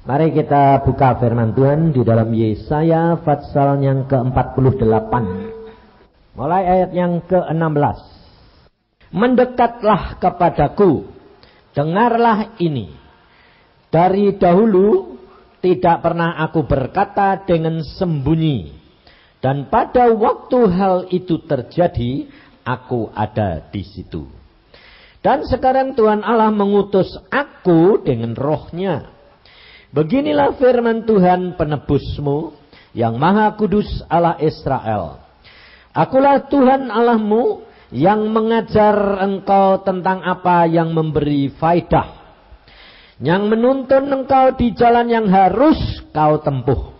Mari kita buka firman Tuhan di dalam Yesaya pasal yang ke-48. Mulai ayat yang ke-16. Mendekatlah kepadaku, dengarlah ini. Dari dahulu tidak pernah aku berkata dengan sembunyi. Dan pada waktu hal itu terjadi, aku ada di situ. Dan sekarang Tuhan Allah mengutus aku dengan rohnya. Beginilah firman Tuhan penebusmu, yang maha kudus Allah Israel. Akulah Tuhan Allahmu yang mengajar engkau tentang apa yang memberi faidah, yang menuntun engkau di jalan yang harus kau tempuh.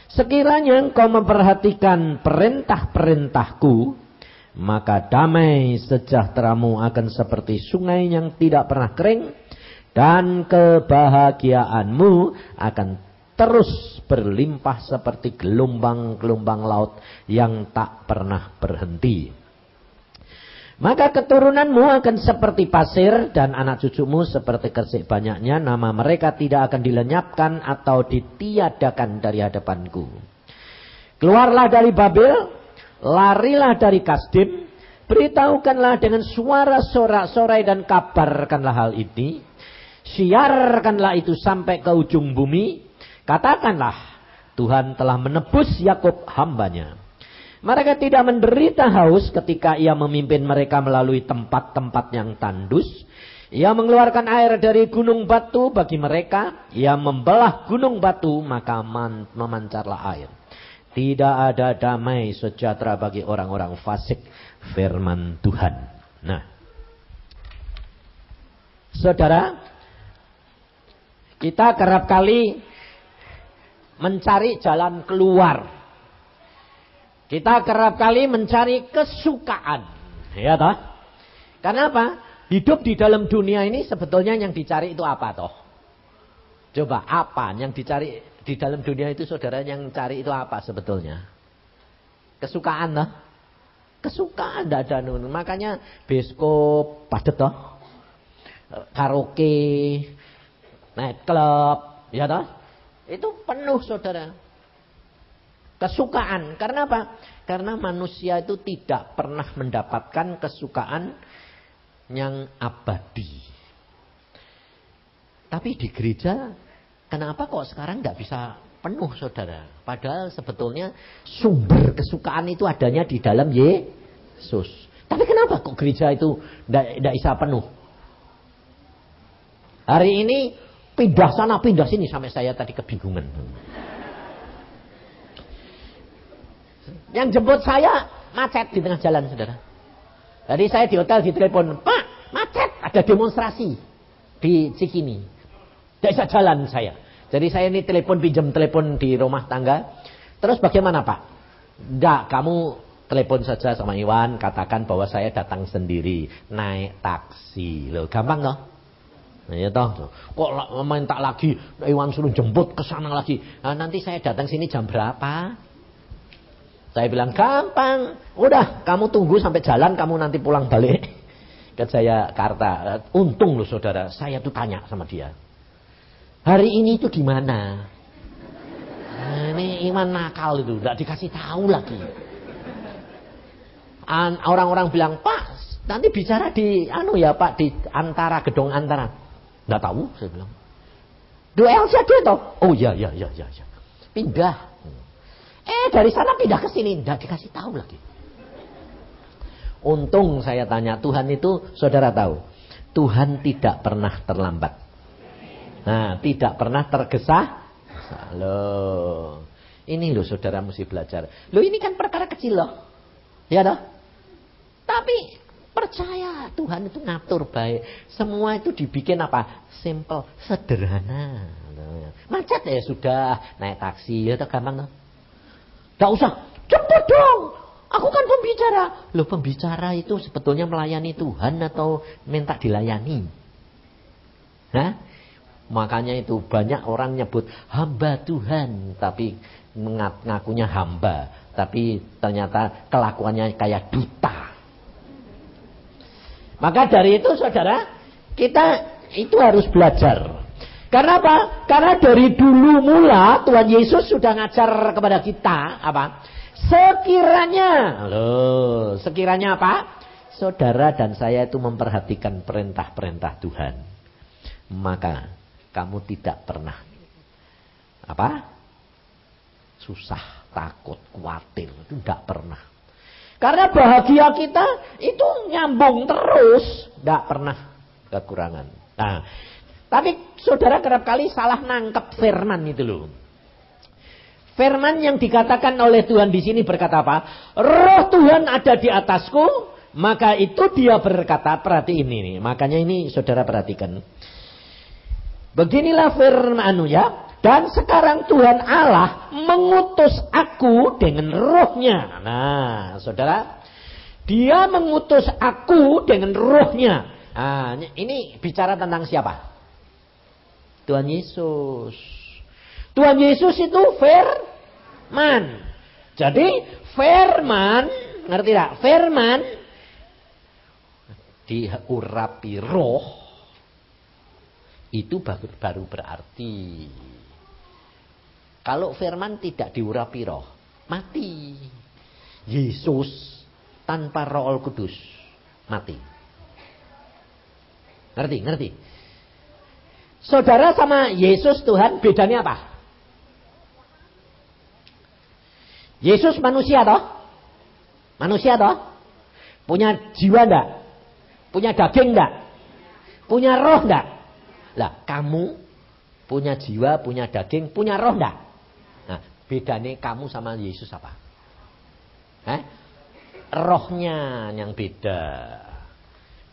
Sekiranya engkau memperhatikan perintah-perintahku, maka damai sejahteramu akan seperti sungai yang tidak pernah kering, dan kebahagiaanmu akan terus berlimpah seperti gelombang-gelombang laut yang tak pernah berhenti. Maka keturunanmu akan seperti pasir dan anak cucumu seperti kersik banyaknya. Nama mereka tidak akan dilenyapkan atau ditiadakan dari hadapanku. Keluarlah dari Babel, larilah dari Kasdim, beritahukanlah dengan suara sorak-sorai dan kabarkanlah hal ini. Siarkanlah itu sampai ke ujung bumi. Katakanlah, Tuhan telah menebus Yakub hambanya. Mereka tidak menderita haus ketika ia memimpin mereka melalui tempat-tempat yang tandus. Ia mengeluarkan air dari gunung batu bagi mereka. Ia membelah gunung batu, maka memancarlah air. Tidak ada damai sejahtera bagi orang-orang fasik, firman Tuhan. Nah, saudara, kita kerap kali mencari jalan keluar. Kita kerap kali mencari kesukaan. Ya toh? Karena apa? Hidup di dalam dunia ini sebetulnya yang dicari itu apa toh? Coba apa yang dicari di dalam dunia itu, saudara, yang cari itu apa sebetulnya? Kesukaan toh? Kesukaan, tidak ada. Makanya bioskop padet toh? Karaoke, night club, ya toh? Itu penuh, saudara. Kesukaan. Karena apa? Karena manusia itu tidak pernah mendapatkan kesukaan yang abadi. Tapi di gereja, kenapa kok sekarang nggak bisa penuh, saudara? Padahal sebetulnya sumber kesukaan itu adanya di dalam Yesus. Tapi kenapa kok gereja itu nggak bisa penuh? Hari ini pindah sana, pindah sini, sampai saya tadi kebingungan. Yang jemput saya macet di tengah jalan, saudara. Tadi saya di hotel ditelepon, Pak, macet, ada demonstrasi di Cikini. Tidak bisa jalan saya. Jadi saya ini pinjam telepon di rumah tangga. Terus bagaimana, Pak? Tidak, kamu telepon saja sama Iwan, katakan bahwa saya datang sendiri, naik taksi. Loh, gampang loh. Ya toh, kok minta lagi Iwan suruh jemput ke sana lagi. Nah, nanti saya datang sini jam berapa? Saya bilang gampang. Udah, kamu tunggu sampai jalan, kamu nanti pulang balik ke Jayakarta. Untung loh, saudara, saya tuh tanya sama dia. Hari ini itu di mana? Nah, ini Iwan nakal itu, enggak dikasih tahu lagi. Orang-orang bilang, "Pak, nanti bicara di ya, Pak, di antara gedung antara." Nggak tahu, saya bilang. Duel saja toh. Oh ya. Pindah. Dari sana pindah ke sini, nggak dikasih tahu lagi. Untung saya tanya, Tuhan itu, saudara tahu, Tuhan tidak pernah terlambat. Nah, tidak pernah tergesa. Loh, ini loh, saudara mesti belajar. Loh, ini kan perkara kecil loh, ya toh. Tapi percaya, Tuhan itu ngatur baik. Semua itu dibikin apa? Simple, sederhana. Macet ya sudah, naik taksi, ya toh, gampang toh. Gak usah, cepet dong, aku kan pembicara. Loh, pembicara itu sebetulnya melayani Tuhan atau minta dilayani? Hah? Makanya itu banyak orang nyebut hamba Tuhan, tapi ngakunya hamba, tapi ternyata kelakuannya kayak duta. Maka dari itu, saudara, kita itu harus belajar. Karena apa? Karena dari dulu mula Tuhan Yesus sudah ngajar kepada kita apa? Sekiranya apa? Saudara dan saya itu memperhatikan perintah-perintah Tuhan, maka kamu tidak pernah apa? Susah, takut, khawatir, itu tidak pernah. Karena bahagia kita itu nyambung terus, tidak pernah kekurangan. Nah, tapi saudara kerap kali salah nangkep firman itu loh. Firman yang dikatakan oleh Tuhan di sini berkata apa? Roh Tuhan ada di atasku, maka itu dia berkata, perhati ini nih. Makanya ini saudara perhatikan. Beginilah firman ya. Dan sekarang Tuhan Allah mengutus aku dengan rohnya. Nah, saudara, dia mengutus aku dengan rohnya. Nah, ini bicara tentang siapa? Tuhan Yesus. Tuhan Yesus itu firman. Jadi firman, ngerti tak? Firman diurapi roh, itu baru berarti. Kalau firman tidak diurapi roh, mati. Yesus tanpa Roh Kudus mati. Ngerti? Saudara sama Yesus Tuhan bedanya apa? Yesus manusia toh? Manusia toh? Punya jiwa enggak? Punya daging enggak? Punya roh enggak? Lah, kamu punya jiwa, punya daging, punya roh enggak? Nah, bedanya kamu sama Yesus apa? Rohnya yang beda.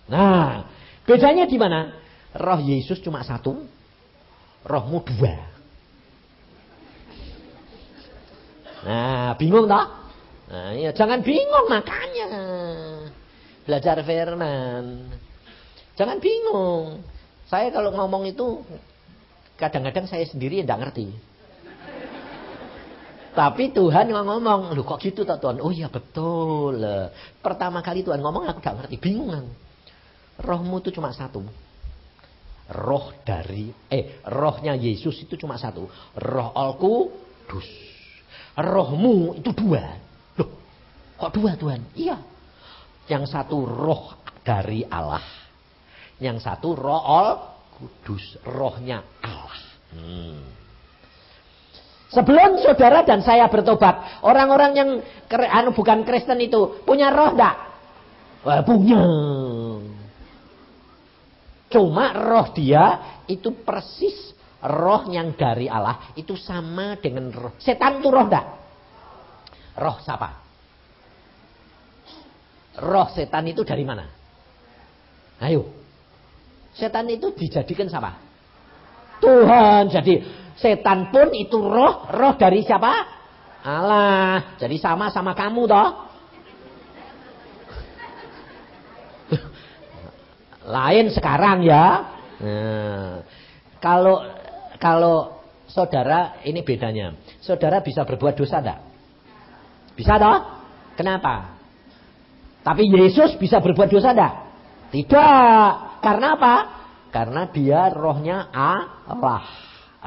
Nah, bedanya di mana? Roh Yesus cuma satu, rohmu dua. Nah, bingung toh? Nah, ya jangan bingung, makanya belajar firman. Jangan bingung. Saya kalau ngomong itu kadang-kadang saya sendiri tidak ngerti. Tapi Tuhan ngomong, loh kok gitu tak Tuhan? Oh iya betul. Pertama kali Tuhan ngomong aku tidak ngerti, bingung. Rohmu itu cuma satu. Rohnya Yesus itu cuma satu. Roh Al-Kudus. Rohmu itu dua. Loh, kok dua Tuhan? Iya. Yang satu roh dari Allah. Yang satu roh Al-Kudus. Rohnya Allah. Sebelum saudara dan saya bertobat, orang-orang yang bukan Kristen itu punya roh enggak? Wah, punya. Cuma roh dia itu persis roh yang dari Allah, itu sama dengan roh. Setan itu roh enggak? Roh siapa? Roh setan itu dari mana? Ayo. Setan itu dijadikan siapa? Tuhan. Jadi setan pun itu roh dari siapa? Allah. Jadi sama kamu toh. Lain sekarang ya. Nah, kalau saudara, ini bedanya. Saudara bisa berbuat dosa enggak? Bisa toh? Kenapa? Tapi Yesus bisa berbuat dosa enggak? Tidak. Karena apa? Karena dia rohnya Allah.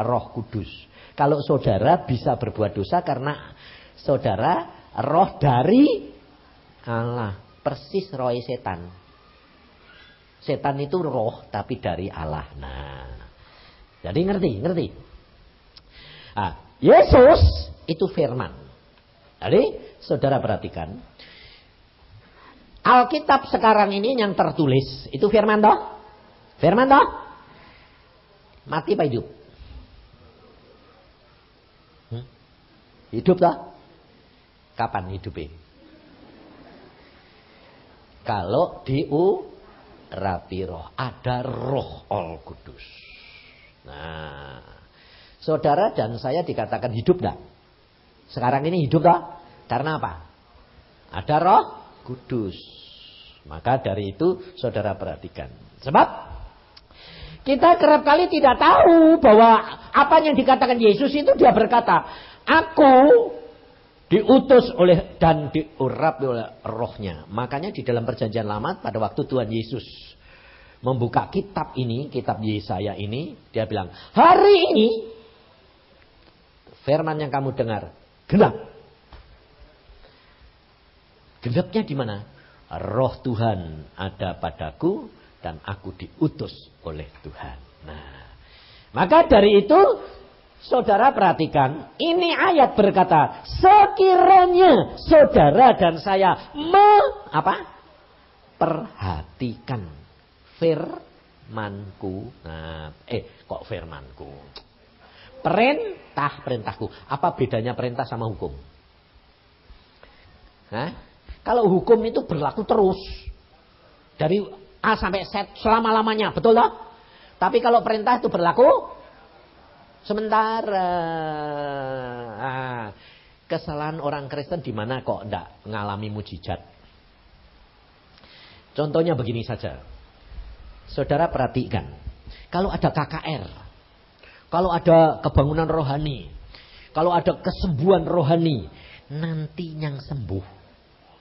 Roh Kudus. Kalau saudara bisa berbuat dosa karena saudara roh dari Allah. Persis roh setan. Setan itu roh tapi dari Allah. Nah, jadi ngerti? Nah, Yesus itu firman. Jadi saudara perhatikan. Alkitab sekarang ini yang tertulis itu firman toh? Firman toh? Mati apa hidup? Hidup toh? Kapan hidupnya? Kalau diurapi roh, ada roh Al-Kudus. Nah, saudara dan saya dikatakan hidup enggak? Sekarang ini hidup toh? Karena apa? Ada roh Kudus. Maka dari itu saudara perhatikan. Sebab kita kerap kali tidak tahu bahwa apa yang dikatakan Yesus itu dia berkata, aku diutus oleh dan diurapi oleh rohnya. Makanya di dalam perjanjian lama pada waktu Tuhan Yesus membuka kitab ini, kitab Yesaya ini, dia bilang, hari ini firman yang kamu dengar genap. Genapnya di mana? Roh Tuhan ada padaku dan aku diutus oleh Tuhan. Nah, maka dari itu saudara perhatikan, ini ayat berkata, sekiranya saudara dan saya perhatikan firmanku. Nah, kok firmanku? Perintahku. Apa bedanya perintah sama hukum? Hah? Kalau hukum itu berlaku terus. Dari A sampai Z selama-lamanya. Betul tak? Tapi kalau perintah itu berlaku sementara. Kesalahan orang Kristen di mana kok enggak mengalami mujizat? Contohnya begini saja. Saudara perhatikan. Kalau ada KKR. Kalau ada kebangunan rohani. Kalau ada kesembuhan rohani. Nanti yang sembuh,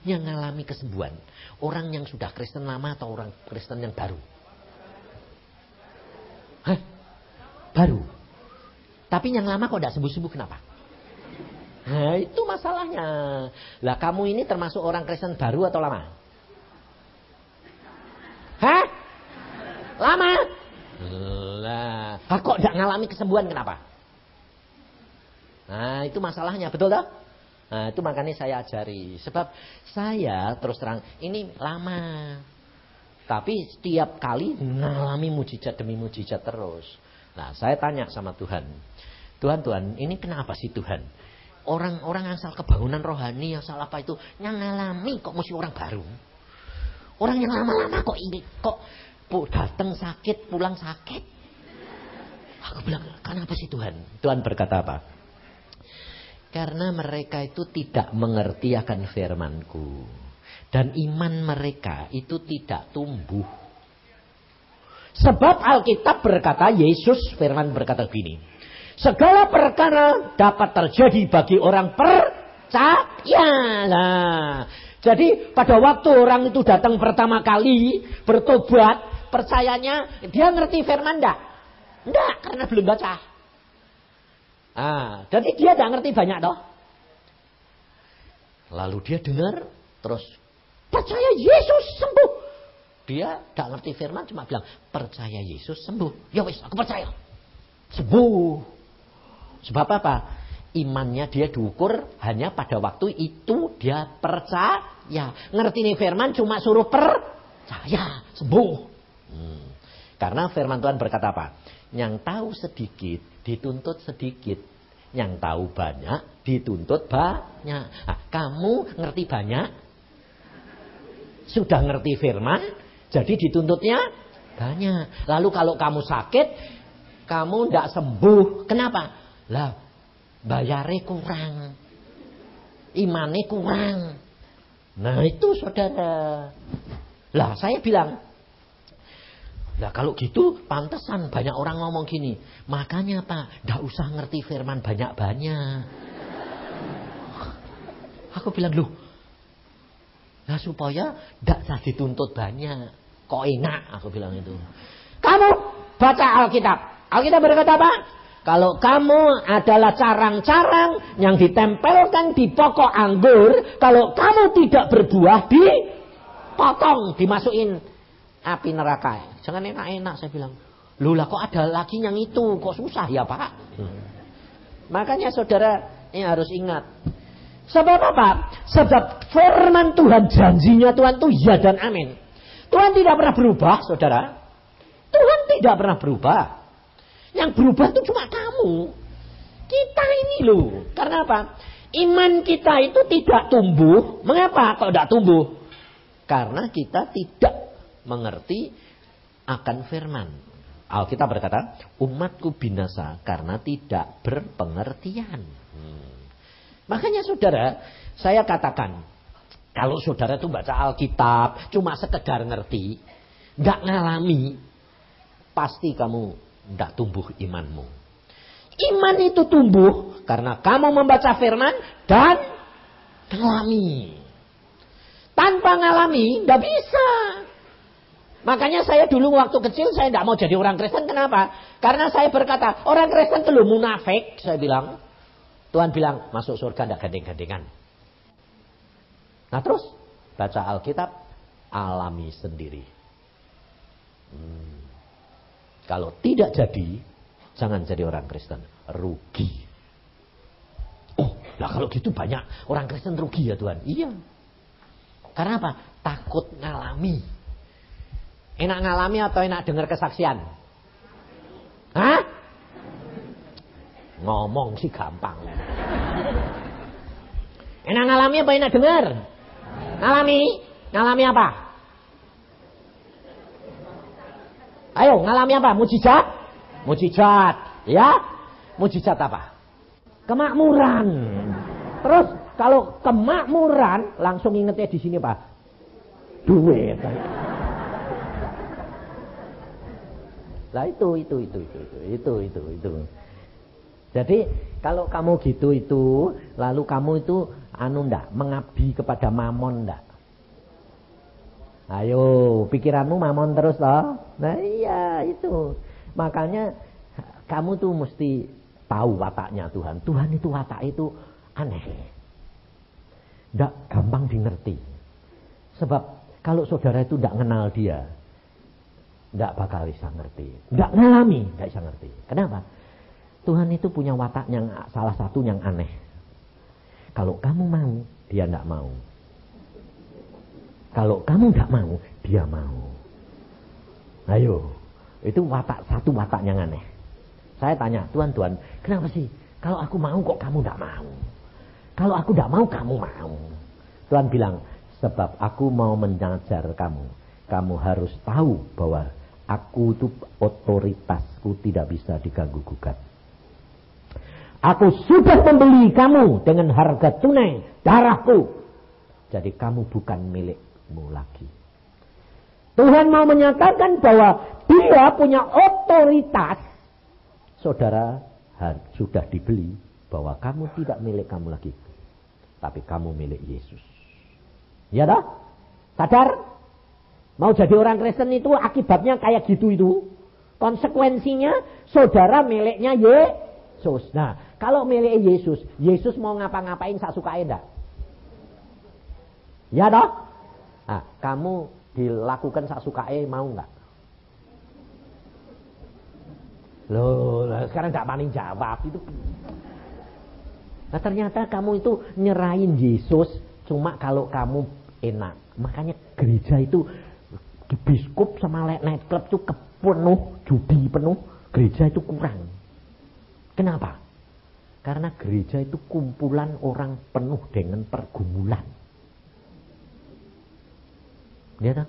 yang mengalami kesembuhan, orang yang sudah Kristen lama atau orang Kristen yang baru? Hah? Baru. Tapi yang lama kok tidak sembuh-sembuh, kenapa? Nah, itu masalahnya. Lah kamu ini termasuk orang Kristen baru atau lama? Hah? Lama? Lah, kok tidak mengalami kesembuhan, kenapa? Nah, itu masalahnya, betul tak? Nah, itu makanya saya ajari. Sebab saya terus terang ini lama. Tapi setiap kali mengalami mujizat demi mujizat terus. Nah, saya tanya sama Tuhan. Tuhan, ini kenapa sih Tuhan? Orang-orang asal kebangunan rohani, asal apa itu, yang ngalami kok mesti orang baru. Orang yang lama-lama kok datang sakit, pulang sakit. Aku bilang, kenapa sih Tuhan? Tuhan berkata apa? Karena mereka itu tidak mengerti akan firman-Ku. Dan iman mereka itu tidak tumbuh. Sebab Alkitab berkata, Yesus firman berkata begini. Segala perkara dapat terjadi bagi orang percaya. Nah, jadi pada waktu orang itu datang pertama kali bertobat, percayanya dia ngerti firman enggak? Enggak, karena belum baca. Jadi dia tidak ngerti banyak toh. Lalu dia dengar, terus percaya Yesus sembuh. Dia tidak ngerti firman, cuma bilang percaya Yesus sembuh. Ya wis, aku percaya sembuh. Sebab apa? Imannya dia diukur hanya pada waktu itu dia percaya. Ngerti nih firman cuma suruh percaya sembuh. Karena firman Tuhan berkata apa? Yang tahu sedikit dituntut sedikit. Yang tahu banyak dituntut banyak. Nah, kamu ngerti banyak, sudah ngerti firman, jadi dituntutnya banyak. Lalu kalau kamu sakit, kamu tidak sembuh. Kenapa? Lah, bayarnya kurang, imannya kurang. Nah itu saudara. Lah saya bilang, nah kalau gitu pantesan banyak orang ngomong gini. Makanya Pak, nggak usah ngerti firman banyak-banyak. Aku bilang, loh, nah supaya nggak usah dituntut banyak. Kok enak, aku bilang itu. Kamu baca Alkitab. Alkitab berkata apa? Kalau kamu adalah carang-carang yang ditempelkan di pokok anggur, kalau kamu tidak berbuah, dipotong, dimasukin api neraka. Jangan enak-enak, saya bilang. Loh lah kok ada lagi yang itu, kok susah ya Pak? Makanya saudara ini harus ingat. Sebab apa? Sebab firman Tuhan, janjinya Tuhan itu ya dan amin. Tuhan tidak pernah berubah, saudara. Tuhan tidak pernah berubah. Yang berubah itu cuma kamu. Kita ini loh. Karena apa? Iman kita itu tidak tumbuh. Mengapa kok tidak tumbuh? Karena kita tidak mengerti akan firman. Alkitab berkata, umatku binasa karena tidak berpengertian. Makanya saudara, saya katakan, kalau saudara itu baca Alkitab, cuma sekedar ngerti, nggak ngalami, pasti kamu nggak tumbuh imanmu. Iman itu tumbuh karena kamu membaca firman dan ngalami. Tanpa ngalami, nggak bisa. Makanya saya dulu waktu kecil saya tidak mau jadi orang Kristen. Kenapa? Karena saya berkata, orang Kristen itu munafik. Saya bilang, Tuhan bilang, masuk surga tidak gandeng-gandengan. Nah terus, baca Alkitab, alami sendiri. Kalau tidak jadi, jangan jadi orang Kristen. Rugi. Oh, lah kalau gitu banyak orang Kristen rugi ya Tuhan. Iya. Karena apa? Takut ngalami. Enak ngalami atau enak dengar kesaksian? Hah? Ngomong sih gampang. Enak ngalami apa enak dengar? Ngalami? Ngalami apa? Ayo, ngalami apa? Mujizat? Mujizat. Ya? Mujizat apa? Kemakmuran. Terus kalau kemakmuran langsung ingetnya di sini Pak. Duit. Lah itu. Jadi kalau kamu gitu itu, lalu kamu itu ndak mengabdi kepada mamon ndak? Ayo, pikiranmu mamon terus loh. Nah iya itu. Makanya kamu tuh mesti tahu wataknya Tuhan. Tuhan itu watak itu aneh. Ndak gampang dimengerti. Sebab kalau saudara itu ndak kenal dia, ndak bakal bisa ngerti. Ndak ngalami, ndak bisa ngerti. Kenapa? Tuhan itu punya watak yang salah satu yang aneh. Kalau kamu mau, dia ndak mau. Kalau kamu ndak mau, dia mau. Ayo, itu satu watak yang aneh. Saya tanya, Tuhan, kenapa sih? Kalau aku mau kok kamu ndak mau? Kalau aku ndak mau, kamu mau. Tuhan bilang, sebab aku mau mengajar kamu. Kamu harus tahu bahwa aku itu otoritasku tidak bisa diganggu-gugat. Aku sudah membeli kamu dengan harga tunai, darahku. Jadi kamu bukan milikmu lagi. Tuhan mau menyatakan bahwa dia punya otoritas. Saudara sudah dibeli bahwa kamu tidak milik kamu lagi. Tapi kamu milik Yesus. Ya dah? Sadar? Mau jadi orang Kristen itu akibatnya kayak gitu itu. Konsekuensinya saudara miliknya Yesus. Nah, kalau milik Yesus, Yesus mau ngapa-ngapain sak sukae enggak? Ya dah? Nah, kamu dilakukan sak sukae mau enggak? Loh, sekarang tidak paling jawab itu. Nah ternyata kamu itu nyerahin Yesus cuma kalau kamu enak. Makanya gereja itu biskup sama night club itu penuh, judi penuh. Gereja itu kurang. Kenapa? Karena gereja itu kumpulan orang penuh dengan pergumulan. Lihat,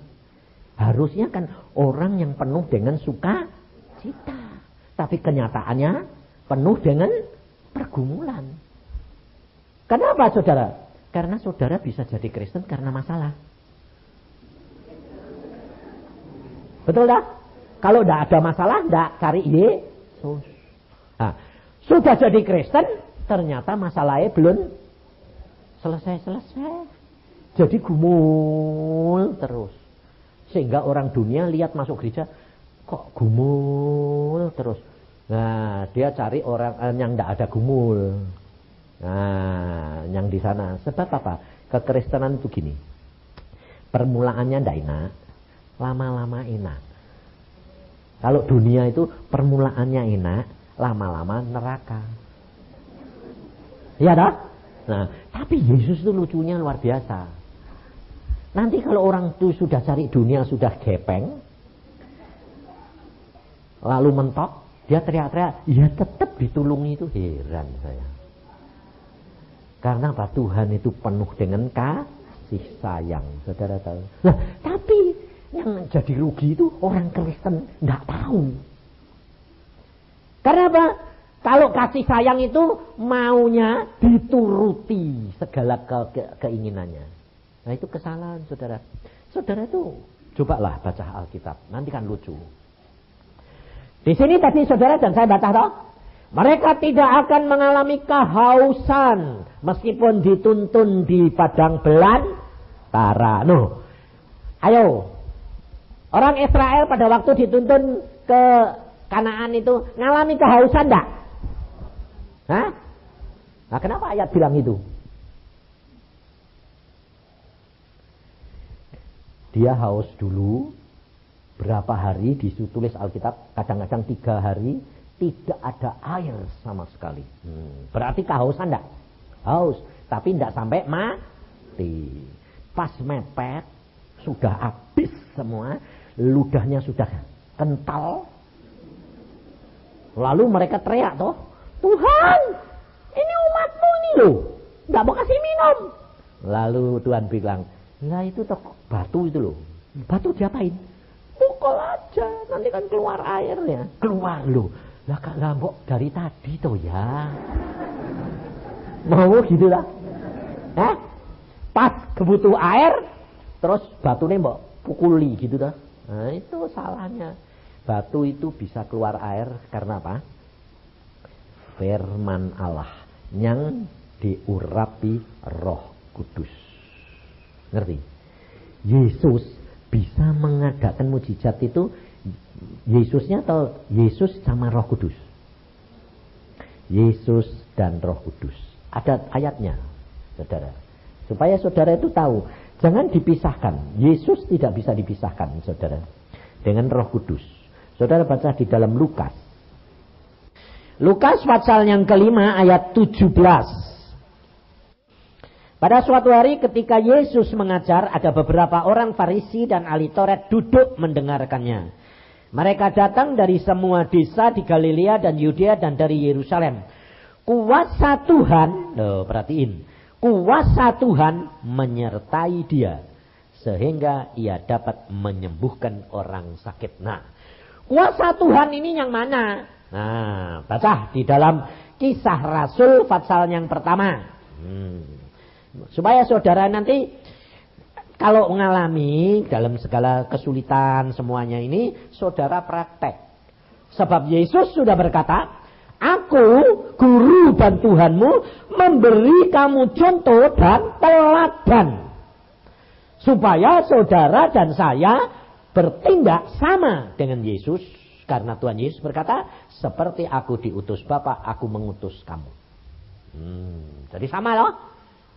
harusnya kan orang yang penuh dengan sukacita. Tapi kenyataannya penuh dengan pergumulan. Kenapa saudara? Karena saudara bisa jadi Kristen karena masalah. Betul dah? Kalau tidak ada masalah, tidak cari Yesus. Nah, sudah jadi Kristen, ternyata masalahnya belum selesai-selesai. Jadi gumul terus. Sehingga orang dunia lihat masuk gereja, kok gumul terus. Nah, dia cari orang yang tidak ada gumul. Nah, yang di sana. Sebab apa? Kekristenan itu gini. Permulaannya tidak enak, lama-lama enak. Kalau dunia itu permulaannya enak, lama-lama neraka. Iya dah? Nah, tapi Yesus itu lucunya luar biasa. Nanti kalau orang itu sudah cari dunia, sudah gepeng, lalu mentok, dia teriak-teriak, ya tetap ditulungi itu. Heran saya. Karena apa? Tuhan itu penuh dengan kasih sayang. Saudara tahu. Nah, tapi yang jadi rugi itu orang Kristen nggak tahu. Karena apa? Kalau kasih sayang itu maunya dituruti segala keinginannya. Nah itu kesalahan saudara. Saudara itu cobalah baca Alkitab. Nanti kan lucu. Di sini tadi saudara dan saya baca toh. Mereka tidak akan mengalami kehausan meskipun dituntun di padang belantara. Ayo. Orang Israel pada waktu dituntun ke Kanaan itu ngalami kehausan enggak? Hah? Nah, kenapa ayat bilang itu? Dia haus dulu berapa hari, ditulis Alkitab, kadang-kadang 3 hari tidak ada air sama sekali. Berarti kehausan enggak? Haus, tapi enggak sampai mati. Pas mepet, sudah habis semua, ludahnya sudah kental. Lalu mereka teriak toh, Tuhan, ini umatmu ini loh, enggak mau kasih minum. Lalu Tuhan bilang, lah itu toh batu itu loh. Batu diapain? Pukul aja, nanti kan keluar airnya. Keluar loh. Lah kak Lambok dari tadi toh ya. Mau gitu lah. Pas kebutuh air, terus batunya mbok pukuli gitu dah. Nah itu salahnya. Batu itu bisa keluar air karena apa? Firman Allah yang diurapi Roh Kudus. Ngerti? Yesus bisa mengadakan mujizat itu, Yesusnya atau Yesus sama Roh Kudus? Yesus dan Roh Kudus. Ada ayatnya, saudara. Supaya saudara itu tahu, jangan dipisahkan. Yesus tidak bisa dipisahkan, saudara, dengan Roh Kudus. Saudara baca di dalam Lukas. Lukas pasal yang kelima ayat 17. Pada suatu hari ketika Yesus mengajar, ada beberapa orang Farisi dan ahli Taurat duduk mendengarkannya. Mereka datang dari semua desa di Galilea dan Yudea dan dari Yerusalem. Kuasa Tuhan, perhatiin, kuasa Tuhan menyertai dia sehingga ia dapat menyembuhkan orang sakit. Nah, kuasa Tuhan ini yang mana? Nah, baca di dalam Kisah Rasul pasal yang pertama. Supaya saudara nanti kalau mengalami dalam segala kesulitan semuanya ini, saudara praktek. Sebab Yesus sudah berkata, Aku, guru dan Tuhanmu, memberi kamu contoh dan teladan. Supaya saudara dan saya bertindak sama dengan Yesus. Karena Tuhan Yesus berkata, seperti aku diutus Bapa, aku mengutus kamu. Jadi sama loh.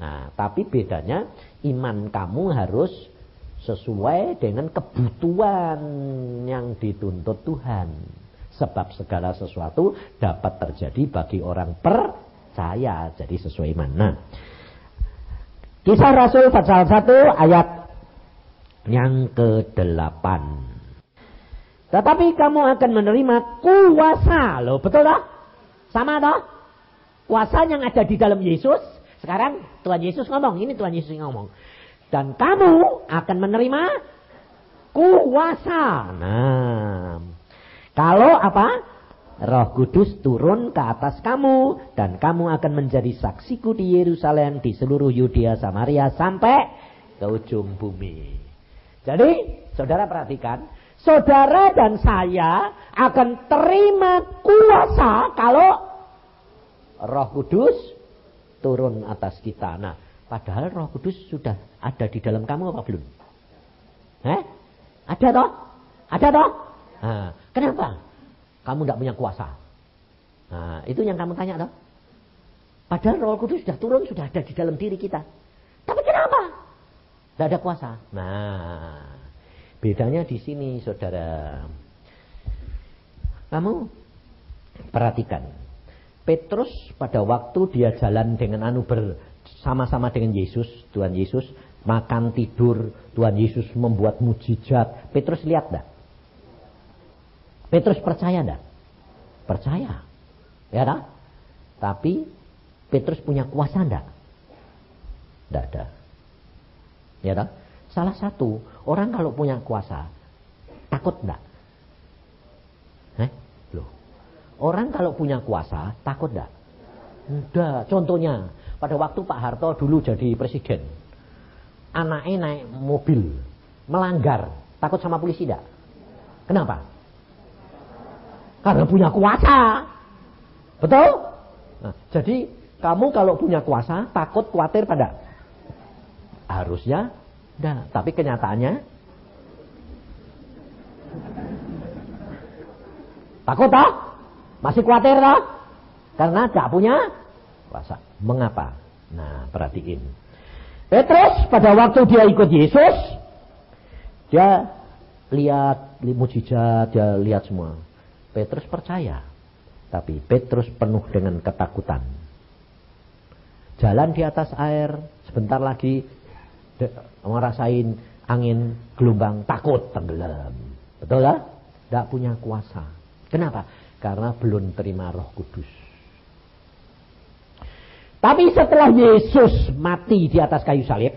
Nah, tapi bedanya iman kamu harus sesuai dengan kebutuhan yang dituntut Tuhan. Sebab segala sesuatu dapat terjadi bagi orang percaya. Jadi sesuai iman. Nah, Kisah Rasul pasal 1 ayat yang ke-8. Tetapi kamu akan menerima kuasa. Loh, betul tak? Sama tak? Kuasa yang ada di dalam Yesus. Sekarang Tuhan Yesus ngomong, ini Tuhan Yesus ngomong. Dan kamu akan menerima kuasa. Nah, kalau apa? Roh Kudus turun ke atas kamu. Dan kamu akan menjadi saksiku di Yerusalem, di seluruh Yudea, Samaria, sampai ke ujung bumi. Jadi, saudara perhatikan. Saudara dan saya akan terima kuasa kalau Roh Kudus turun atas kita. Nah, padahal Roh Kudus sudah ada di dalam kamu apa belum? Ada toh? Ada toh? Nah, kenapa kamu tidak punya kuasa? Nah, itu yang kamu tanya toh? Padahal Roh Kudus sudah turun, sudah ada di dalam diri kita. Tapi kenapa tidak ada kuasa? Nah, bedanya di sini, saudara. Kamu perhatikan. Petrus pada waktu dia jalan dengan bersama-sama dengan Yesus, Tuhan Yesus, makan tidur, Tuhan Yesus membuat mujizat. Petrus lihat enggak? Petrus percaya enggak? Percaya. Ya tak? Tapi Petrus punya kuasa enggak? Enggak ada. Ya tak? Salah satu, orang kalau punya kuasa takut enggak? Orang kalau punya kuasa, takut enggak? Enggak. Contohnya, pada waktu Pak Harto dulu jadi presiden. Anaknya naik mobil, melanggar. Takut sama polisi enggak? Kenapa? Karena punya kuasa. Betul? Nah, jadi, kamu kalau punya kuasa, takut, khawatir pada? Harusnya enggak. Tapi kenyataannya, Takut tak? Masih khawatir tak? Karena tak punya kuasa. Mengapa? Nah, perhatiin. Petrus pada waktu dia ikut Yesus, dia lihat mukjizat, dia lihat semua. Petrus percaya. Tapi Petrus penuh dengan ketakutan. Jalan di atas air, sebentar lagi ngerasain angin, gelombang, takut, tenggelam. Betul tak? Tidak punya kuasa. Kenapa? Karena belum terima Roh Kudus. Tapi setelah Yesus mati di atas kayu salib,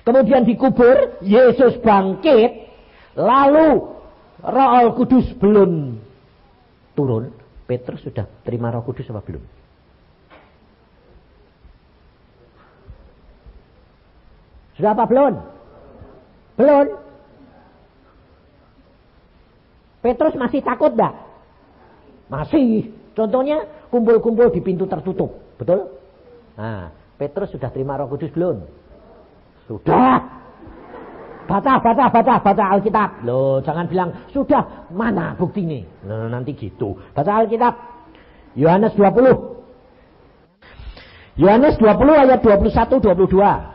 kemudian dikubur, Yesus bangkit, lalu Roh Kudus belum turun, Petrus sudah terima Roh Kudus apa belum? Sudah apa belum? Belum. Petrus masih takut enggak? Masih. Contohnya kumpul-kumpul di pintu tertutup. Betul? Nah, Petrus sudah terima Roh Kudus belum? Sudah. Baca Alkitab. Loh, jangan bilang sudah, mana bukti ini? Nah, nanti gitu. Baca Alkitab. Yohanes 20. Yohanes 20 ayat 21 22.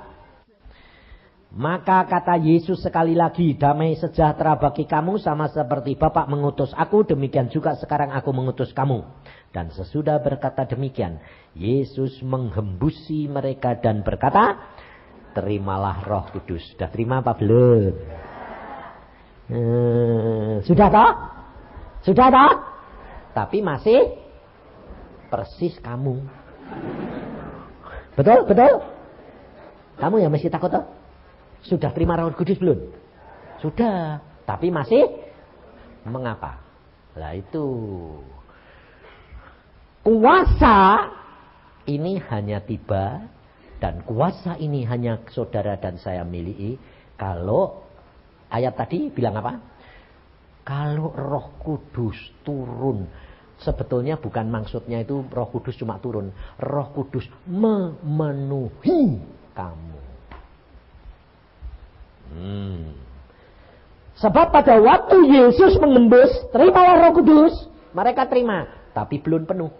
Maka kata Yesus sekali lagi, damai sejahtera bagi kamu sama seperti Bapa mengutus aku, demikian juga sekarang aku mengutus kamu. Dan sesudah berkata demikian, Yesus menghembusi mereka dan berkata, terimalah Roh Kudus. Sudah terima apa belum? Sudah toh? Sudah toh? Tapi masih persis kamu. Betul? Betul? Kamu yang masih takut toh? Sudah terima Roh Kudus belum? Sudah. Tapi masih mengapa? Lah itu. Kuasa ini hanya tiba. Dan kuasa ini hanya saudara dan saya miliki. Kalau ayat tadi bilang apa? Kalau Roh Kudus turun. Sebetulnya bukan maksudnya itu Roh Kudus cuma turun. Roh Kudus memenuhi kamu. Sebab pada waktu Yesus mengembus, terimalah Roh Kudus, mereka terima, tapi belum penuh.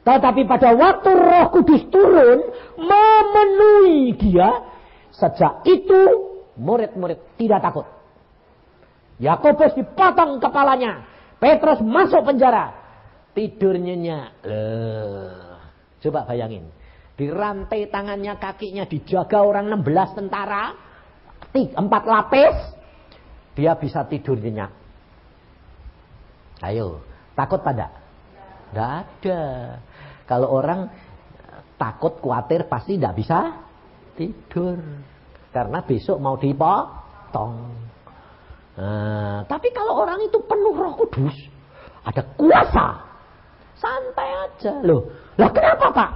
Tetapi pada waktu Roh Kudus turun, memenuhi dia, sejak itu murid-murid tidak takut. Yakobus dipotong kepalanya, Petrus masuk penjara, tidur nyenyak. Coba bayangin, dirantai tangannya, kakinya, dijaga orang 16 tentara. 4 lapis, dia bisa tidur nyenyak. Ayo, takut pada? Tidak ada. Kalau orang takut, khawatir, pasti tidak bisa tidur. Karena besok mau dipotong. Tapi kalau orang itu penuh Roh Kudus, ada kuasa, santai aja. Loh, lah kenapa Pak?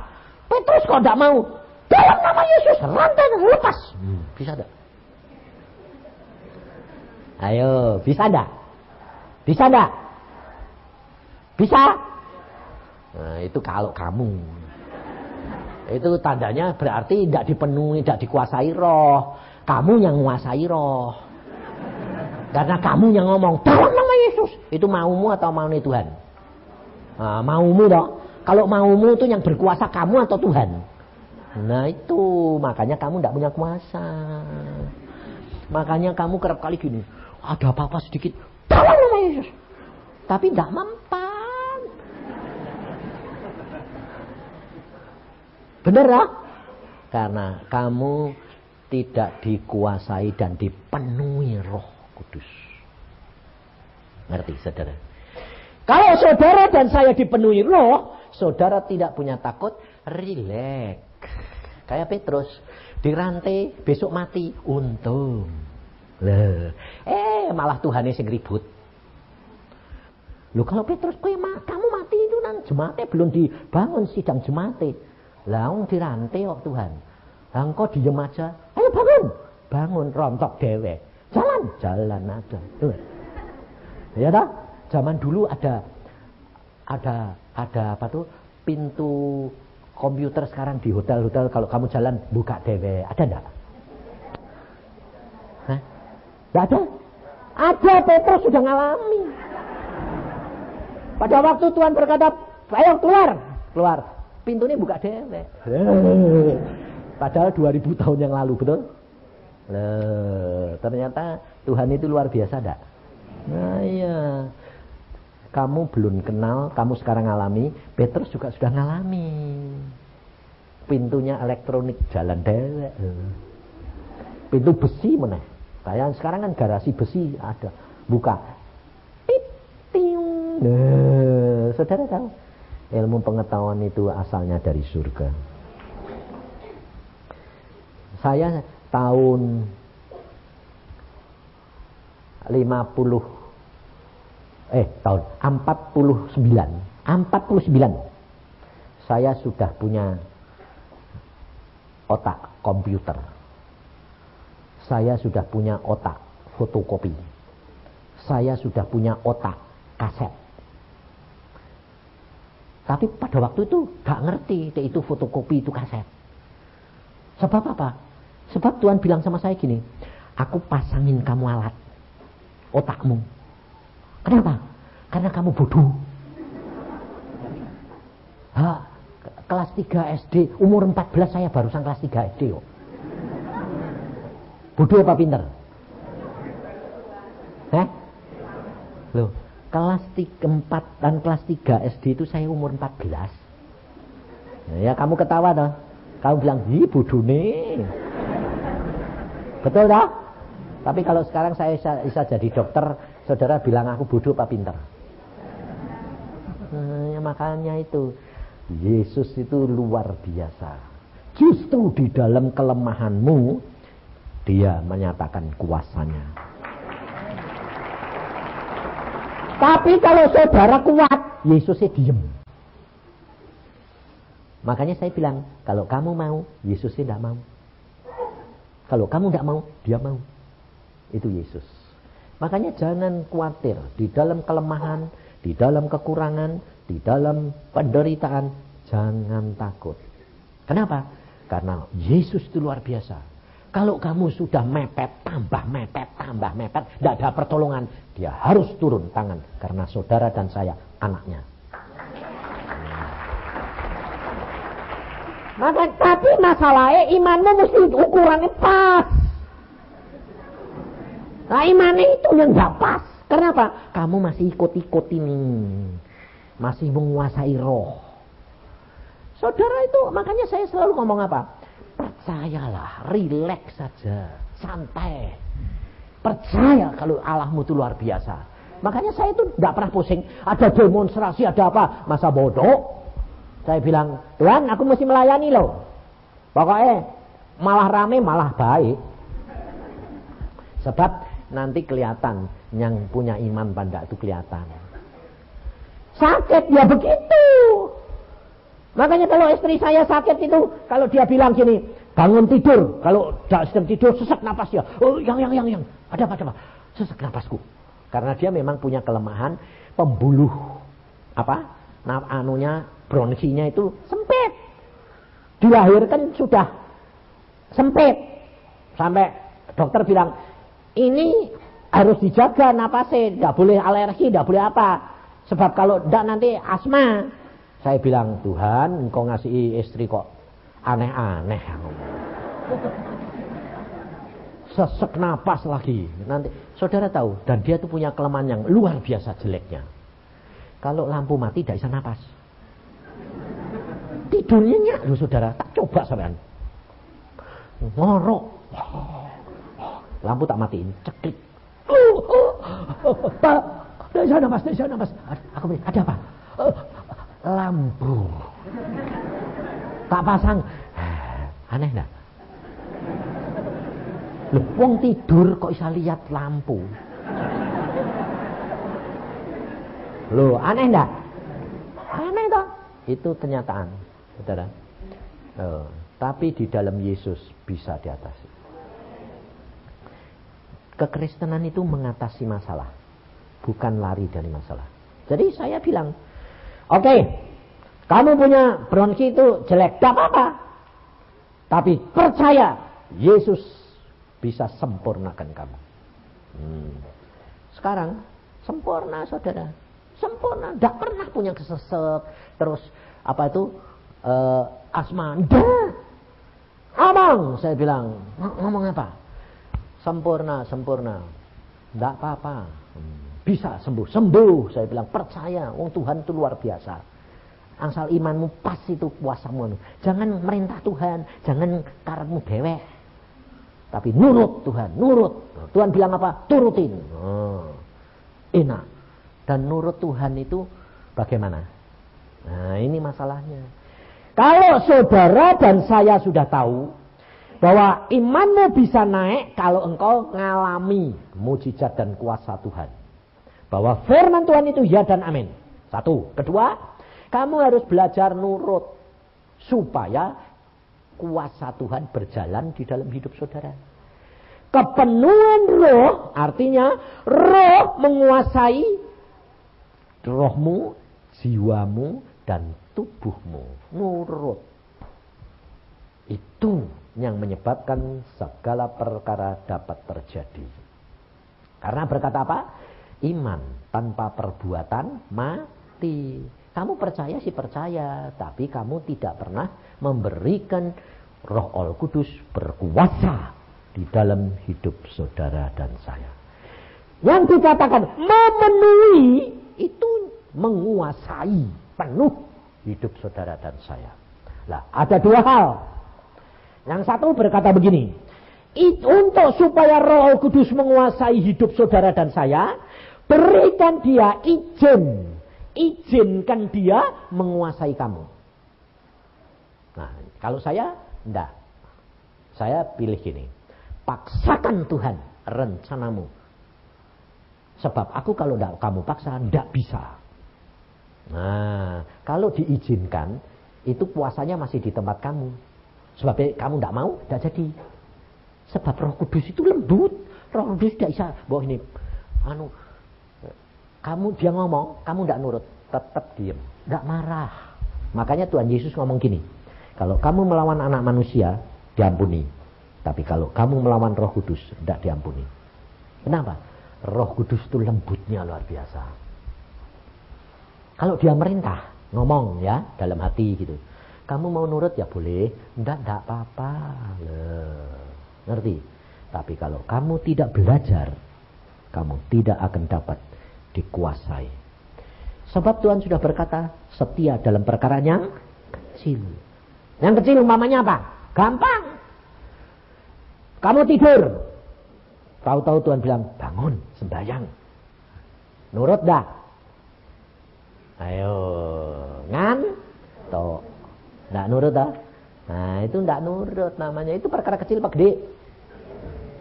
Petrus kok tidak mau? Dalam nama Yesus, rantai lepas. Bisa tidak? Ayo, bisa enggak? Bisa enggak? Bisa? Nah, itu kalau kamu. Itu tandanya berarti tidak dipenuhi, tidak dikuasai roh. Kamu yang menguasai roh. Karena kamu yang ngomong, dalam nama Yesus. Itu maumu atau maunya Tuhan? Nah, maumu toh. Kalau maumu itu yang berkuasa kamu atau Tuhan? Nah itu, makanya kamu tidak punya kuasa. Makanya kamu kerap kali gini. Ada apa-apa sedikit, dalam nama Yesus. Tapi tidak mempan. Benar ya? Karena kamu tidak dikuasai dan dipenuhi Roh Kudus. Ngerti saudara? Kalau saudara dan saya dipenuhi roh, saudara tidak punya takut, rileks. Kayak Petrus, dirantai, besok mati, untung. Malah Tuhannya sing ribut. Loh kalau Petrus, kamu mati itu nang jemaatnya belum dibangun sidang jemaatnya. Lah dirantai kok Tuhan. Lah engkau diem aja. Ayo bangun rontok dewe. Jalan aja. Tuh. Ya dah. Zaman dulu ada apa tuh pintu komputer sekarang di hotel-hotel kalau kamu jalan buka dewe. Ada enggak? Hah? Enggak ada? Ada, Petrus sudah ngalami. Pada waktu Tuhan berkata, ayo keluar. Keluar. Pintunya buka dewek. Padahal 2000 tahun yang lalu, betul? Ternyata Tuhan itu luar biasa, enggak? Nah iya. Kamu belum kenal, kamu sekarang ngalami, Petrus juga sudah ngalami. Pintunya elektronik jalan dewek. Pintu besi mana? Kayak sekarang kan garasi besi ada. Buka. Tit, ting. Saudara tahu? Ilmu pengetahuan itu asalnya dari surga. Saya tahun 49 saya sudah punya otak komputer. Saya sudah punya otak fotokopi. Saya sudah punya otak kaset. Tapi pada waktu itu gak ngerti itu fotokopi, itu kaset. Sebab apa? Sebab Tuhan bilang sama saya gini, aku pasangin kamu alat otakmu. Kenapa? Karena kamu bodoh. Kelas 3 SD, umur 14 saya barusan kelas 3 SD kok. Bodoh apa pinter? Loh, kelas 4 dan kelas 3 SD itu saya umur 14. Ya kamu ketawa toh. Kamu bilang, "Ih, bodoh nih." Betul toh? Tapi kalau sekarang saya bisa jadi dokter, saudara bilang aku bodoh apa pinter? Ya makanya itu Yesus itu luar biasa. Justru di dalam kelemahanmu Dia menyatakan kuasanya. Tapi kalau saudara kuat, Yesusnya diem. Makanya saya bilang, kalau kamu mau, Yesusnya tidak mau. Kalau kamu tidak mau, Dia mau. Itu Yesus. Makanya jangan khawatir di dalam kelemahan, di dalam kekurangan, di dalam penderitaan, jangan takut. Kenapa? Karena Yesus itu luar biasa. Kalau kamu sudah mepet, tambah mepet, tidak ada pertolongan, Dia harus turun tangan. Karena saudara dan saya anaknya. Maka tapi masalahnya imanmu mesti ukurannya pas. Nah imannya itu yang gak pas. Kenapa? Kamu masih ikut-ikut ini. Masih menguasai roh. Saudara itu, makanya saya selalu ngomong apa? Percayalah, rileks saja, santai. Percaya kalau Allahmu itu luar biasa. Makanya saya itu tidak pernah pusing. Ada demonstrasi, ada apa? Masa bodoh? Saya bilang, Tuhan aku mesti melayani loh. Pokoknya malah rame, malah baik. Sebab nanti kelihatan yang punya iman pada itu kelihatan. Sakit ya begitu. Makanya kalau istri saya sakit itu, kalau dia bilang gini, bangun tidur. Kalau sedang tidur, sesak napas dia. Oh, yang. Ada apa? Sesak napasku. Karena dia memang punya kelemahan pembuluh. Bronkinya itu sempit. Dilahirkan sudah sempit. Sampai dokter bilang, ini harus dijaga napasnya. Tidak boleh alergi, tidak boleh apa. Sebab kalau tidak nanti asma. Saya bilang, Tuhan, Engkau ngasih istri kok aneh-aneh. Sesek napas lagi. Nanti saudara tahu, dan dia tuh punya kelemahan yang luar biasa jeleknya. Kalau lampu mati tidak bisa napas. Tidurnya nyak loh saudara, tak coba sampean. Ngorok. Lampu tak matiin, ceklik. Pak, tidak bisa napas. Aku bilang, ada apa? Lampu tak pasang. Aneh enggak? Loh, wong tidur kok bisa lihat lampu? Loh, aneh enggak? Aneh toh? Itu kenyataan, saudara. Tapi di dalam Yesus bisa diatasi. Kekristenan itu mengatasi masalah, bukan lari dari masalah. Jadi saya bilang, oke, kamu punya bronki itu jelek, gak apa-apa. Tapi percaya, Yesus bisa sempurnakan kamu. Sekarang, sempurna saudara. Sempurna, tidak pernah punya kesesek. Terus apa itu asma, tidak. Ngomong, saya bilang, ngomong apa? Sempurna, tidak apa-apa. Bisa sembuh, saya bilang, percaya, Tuhan itu luar biasa. Asal imanmu pas itu kuasamu. Jangan merintah Tuhan, jangan karepmu dewek. Tapi nurut Tuhan, nurut. Tuhan bilang apa? Turutin. Enak. Dan nurut Tuhan itu bagaimana? Nah, ini masalahnya. Kalau saudara dan saya sudah tahu bahwa imanmu bisa naik kalau engkau ngalami mujizat dan kuasa Tuhan. Bahwa firman Tuhan itu ya dan amin. Satu. Kedua, kamu harus belajar nurut supaya kuasa Tuhan berjalan di dalam hidup saudara. Kepenuhan roh artinya roh menguasai rohmu, jiwamu, dan tubuhmu. Nurut. Itu yang menyebabkan segala perkara dapat terjadi. Karena berkata apa? Iman tanpa perbuatan mati. Kamu percaya sih percaya, tapi kamu tidak pernah memberikan Roh Al Kudus berkuasa di dalam hidup saudara dan saya. Yang dikatakan memenuhi itu menguasai penuh hidup saudara dan saya. Lah, ada dua hal. Yang satu berkata begini, untuk supaya Roh Kudus menguasai hidup saudara dan saya, berikan dia izinkan dia menguasai kamu. Nah, kalau saya enggak. Saya pilih gini, paksakan Tuhan rencanamu. Sebab aku kalau enggak kamu paksa, enggak bisa. Nah, kalau diizinkan, itu kuasanya masih di tempat kamu. Sebab kamu enggak mau, enggak jadi. Sebab Roh Kudus itu lembut. Roh Kudus tidak bisa, bahwa ini, kamu dia ngomong, kamu enggak nurut, tetap diam, enggak marah. Makanya Tuhan Yesus ngomong gini, kalau kamu melawan anak manusia, diampuni. Tapi kalau kamu melawan Roh Kudus, enggak diampuni. Kenapa? Roh Kudus itu lembutnya luar biasa. Kalau dia merintah, ngomong ya, dalam hati gitu. Kamu mau nurut ya boleh, enggak apa-apa. Ngerti? Tapi kalau kamu tidak belajar, kamu tidak akan dapat dikuasai. Sebab Tuhan sudah berkata, setia dalam perkara yang kecil. Yang kecil umpamanya apa? Gampang. Kamu tidur. Tahu-tahu Tuhan bilang, bangun, sembahyang. Nurut dah. Ayo, ngantuk. Nggak nurut dah. Nah, itu nggak nurut namanya. Itu perkara kecil apa gede?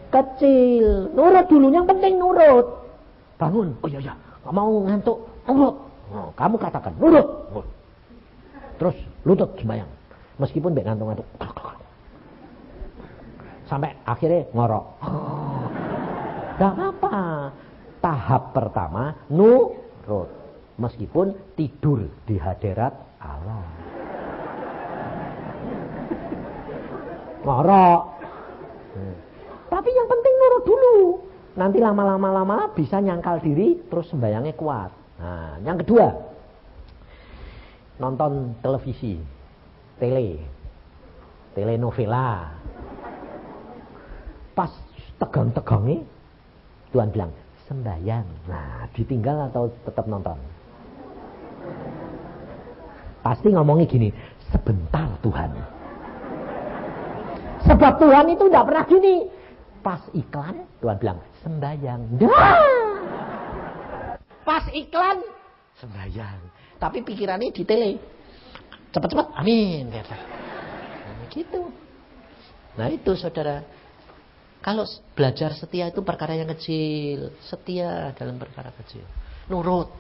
Kecil. Nurut dulu, yang penting nurut. Bangun. Oh iya, nggak mau ngantuk. Nurut. Oh, kamu katakan, nurut. Terus lutut sembahyang. Meskipun mbek ngantuk-ngantuk. Sampai akhirnya ngorok. Gak apa. Tahap pertama, nurut. Meskipun tidur di hadirat Allah. Ngorok. Tapi yang penting nurut dulu. Nanti lama-lama bisa nyangkal diri, terus sembayangnya kuat. Nah, yang kedua, nonton televisi, telenovela. Pas tegang-tegangnya, Tuhan bilang, sembayang. Nah, ditinggal atau tetap nonton? Pasti ngomongnya gini, sebentar Tuhan. Sebab Tuhan itu tidak pernah gini. Pas iklan, Tuhan bilang, sembayang. Pas iklan, sembayang. Tapi pikirannya di tele. Cepat-cepat, amin. Nah, gitu. Nah itu saudara. Kalau belajar setia itu perkara yang kecil. Setia dalam perkara kecil. Nurut.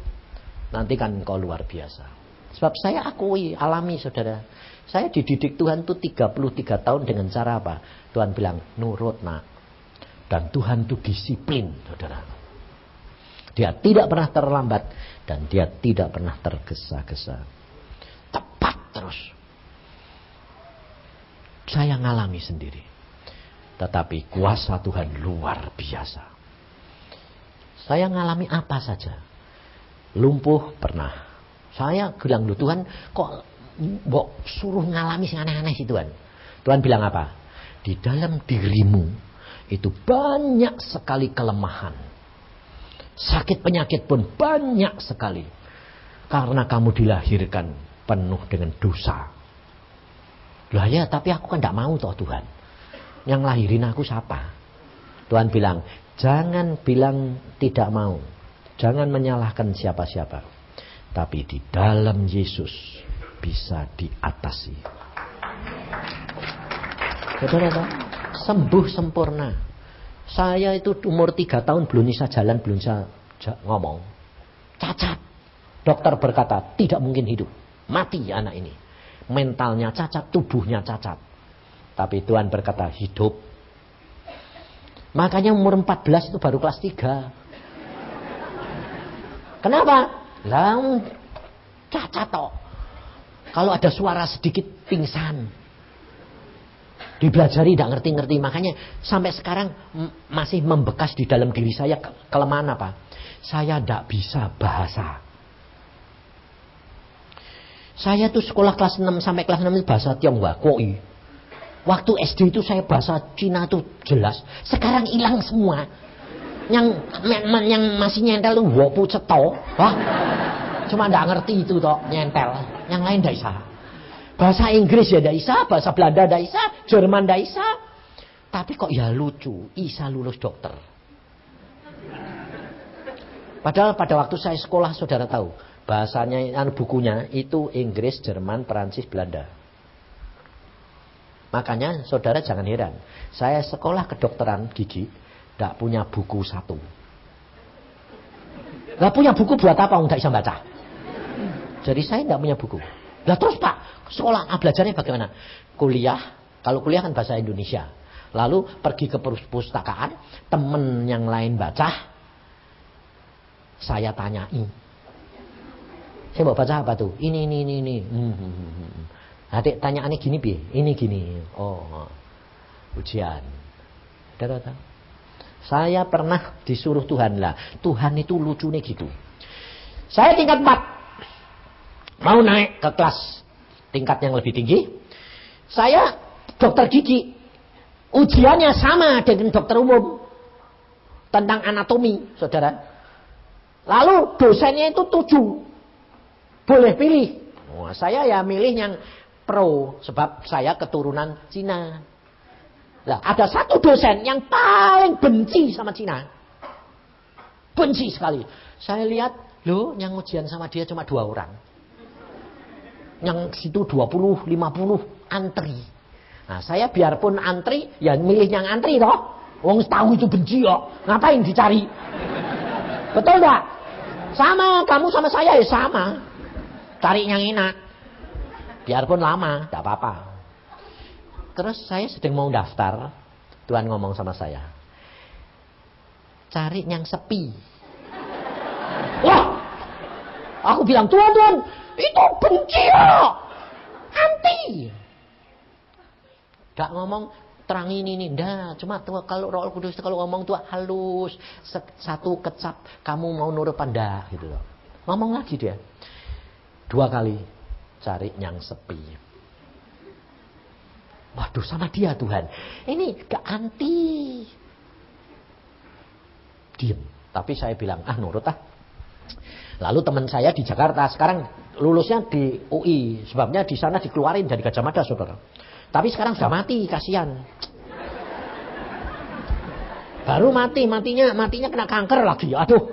Nanti kan kau luar biasa. Sebab saya akui, alami saudara. Saya dididik Tuhan itu 33 tahun dengan cara apa? Tuhan bilang, nurut nak. Dan Tuhan itu disiplin saudara. Dia tidak pernah terlambat. Dan dia tidak pernah tergesa-gesa. Tepat terus. Saya ngalami sendiri. Tetapi kuasa Tuhan luar biasa. Saya ngalami apa saja. lumpuh pernah. Saya bilang, loh Tuhan, kok mbok suruh ngalami sing aneh-aneh sih Tuhan. Tuhan bilang apa? Di dalam dirimu itu banyak sekali kelemahan. Sakit penyakit pun banyak sekali. Karena kamu dilahirkan penuh dengan dosa. Lah ya, tapi aku kan tidak mau toh Tuhan. Yang lahirin aku siapa? Tuhan bilang, jangan bilang tidak mau. Jangan menyalahkan siapa-siapa. Tapi di dalam Yesus bisa diatasi. Saudara, sembuh sempurna. Saya itu umur 3 tahun belum bisa jalan, belum bisa ngomong. Cacat. Dokter berkata, tidak mungkin hidup. Mati anak ini. Mentalnya cacat, tubuhnya cacat. Tapi Tuhan berkata, hidup. Makanya umur 14 itu baru kelas 3. Kenapa? Lah, cacat toh. Kalau ada suara sedikit pingsan. Dibelajari tidak ngerti-ngerti. Makanya sampai sekarang masih membekas di dalam diri saya kelemahan apa? Saya tidak bisa bahasa. Saya tuh sekolah kelas 6 sampai kelas 6 itu bahasa Tionghoa, Koi. Waktu SD itu saya bahasa Cina tuh jelas. Sekarang hilang semua. Yang masih nyentel tuh wopu ceto. Wah. Cuma tidak ngerti itu toh, nyentel. Yang lain tidak bisa. Bahasa Inggris ya tidak bisa, bahasa Belanda tidak bisa, Jerman tidak bisa. Tapi kok ya lucu, Isa lulus dokter. Padahal pada waktu saya sekolah saudara tahu, bahasanya, bukunya itu Inggris, Jerman, Perancis, Belanda. Makanya saudara jangan heran. Saya sekolah kedokteran gigi, tidak punya buku satu. Gak punya buku buat apa? Tidak bisa baca. Jadi saya tidak punya buku. Lah terus Pak, sekolah belajarnya bagaimana? Kuliah, kalau kuliah kan bahasa Indonesia. Lalu pergi ke perpustakaan, temen yang lain baca, saya tanyai. Saya mau baca apa tuh? Ini. Adik tanyaannya gini bi, ini gini. Oh, ujian. Saudara, saya pernah disuruh Tuhan lah. Tuhan itu lucunya gitu. Saya tingkat 4. Mau naik ke kelas tingkat yang lebih tinggi. Saya dokter gigi. Ujiannya sama dengan dokter umum. Tentang anatomi, saudara. Lalu dosennya itu 7. Boleh pilih. Wah, saya ya milih yang pro. Sebab saya keturunan Cina. Nah, ada satu dosen yang paling benci sama Cina. Benci sekali. Saya lihat, loh yang ujian sama dia cuma 2 orang. Yang situ 20, 50 antri. Nah, saya biarpun antri, ya milih yang antri toh. Wong tahu itu benci kok. Ngapain dicari? Betul enggak? Sama, kamu sama saya ya sama. Cari yang enak. Biarpun lama, enggak apa-apa. Terus saya sedang mau daftar. Tuhan ngomong sama saya. Cari yang sepi. Wah! Aku bilang, Tuhan, itu benci ya. Anti. Gak ngomong terang ini. Nggak. Cuma kalau Roh Kudus kalau ngomong tuh halus. Satu kecap. Kamu mau nurut panda. Gitu loh. Ngomong lagi dia. 2 kali. Cari yang sepi. Waduh sama dia Tuhan. Ini gak anti. Diam. Tapi saya bilang, nurut ah. Lalu teman saya di Jakarta. Sekarang lulusnya di UI. Sebabnya di sana dikeluarin dari Gajah Mada saudara. Tapi sekarang sudah mati. Kasihan. Baru matinya kena kanker lagi. Aduh.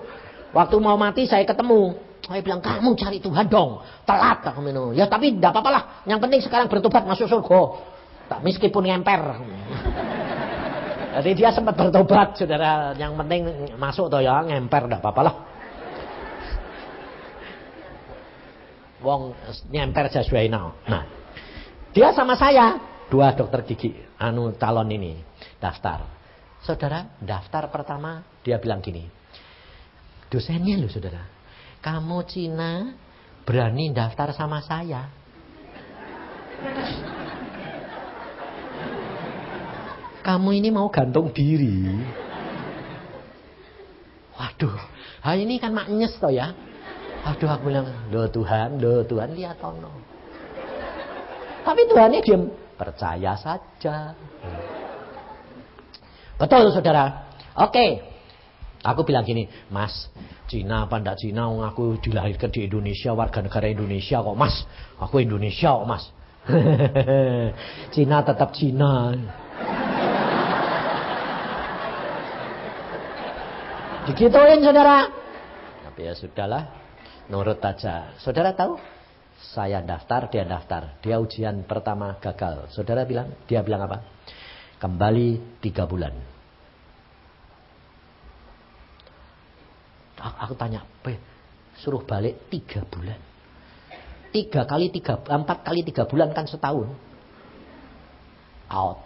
Waktu mau mati saya ketemu. Saya bilang, kamu cari Tuhan dong. Telat aku minum. Ya tapi tidak apa-apa lah. Yang penting sekarang bertobat masuk surga. Tak meskipun ngemper. Jadi dia sempat bertobat, saudara. Yang penting masuk toh ya, ngemper enggak apa-apa lah. Wong ngemper sesuai now. Nah, dia sama saya, 2 dokter gigi, calon ini daftar. Saudara, daftar pertama dia bilang gini. Dosennya loh, saudara. Kamu Cina berani daftar sama saya? Kamu ini mau gantung diri. Waduh, ini kan maknyes toh ya. Aduh, aku bilang, loh Tuhan lihat ono. Tapi Tuhannya diam, percaya saja. Betul saudara. Oke. Aku bilang gini, Mas, Cina apa ndak Cina, aku dilahirkan di Indonesia, warga negara Indonesia kok Mas. Aku Indonesia kok Mas. Cina tetap Cina. Digituin saudara. Tapi ya sudahlah, nurut aja. Saudara tahu? Saya daftar, dia daftar. Dia ujian pertama gagal. Saudara dia bilang apa? Kembali 3 bulan. Aku tanya, suruh balik 3 bulan. 4 kali 3 bulan kan setahun. Out.